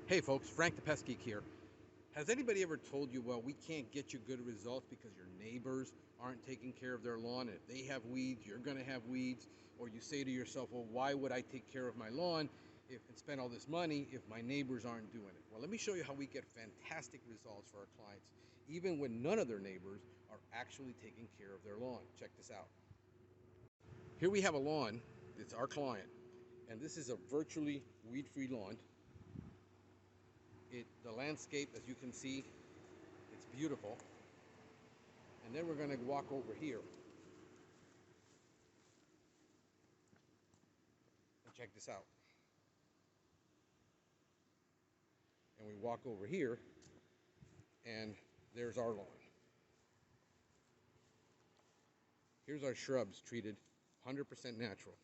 Hey folks, Frank the Pest Geek here. Has anybody ever told you, well, we can't get you good results because your neighbors aren't taking care of their lawn, and if they have weeds, you're going to have weeds? Or you say to yourself, well, why would I take care of my lawn and spend all this money if my neighbors aren't doing it? Well, let me show you how we get fantastic results for our clients, even when none of their neighbors are actually taking care of their lawn. Check this out. Here we have a lawn. It's our client, and this is a virtually weed-free lawn. The landscape, as you can see, it's beautiful. And then we're going to walk over here and check this out. And we walk over here, and there's our lawn. Here's our shrubs treated 100% natural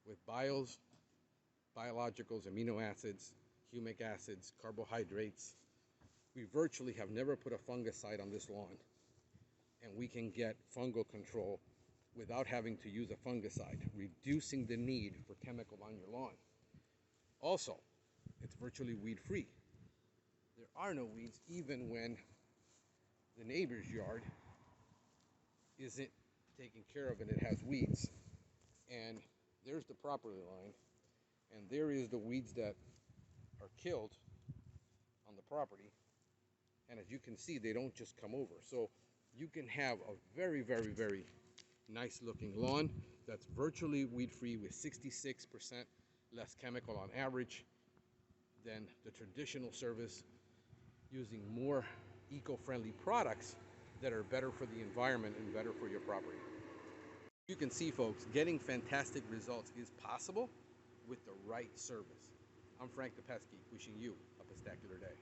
with biologicals, amino acids, humic acids, carbohydrates. We virtually have never put a fungicide on this lawn, and we can get fungal control without having to use a fungicide, reducing the need for chemical on your lawn. Also, it's virtually weed-free. There are no weeds even when the neighbor's yard isn't taken care of and it has weeds. And there's the property line, and there is the weeds that are killed on the property. And as you can see, they don't just come over. So you can have a very, very, very nice looking lawn that's virtually weed free with 66% less chemical on average than the traditional service, using more eco-friendly products that are better for the environment and better for your property. You can see, folks, getting fantastic results is possible with the right service. I'm Frank the Pest Geek, wishing you a pestacular day.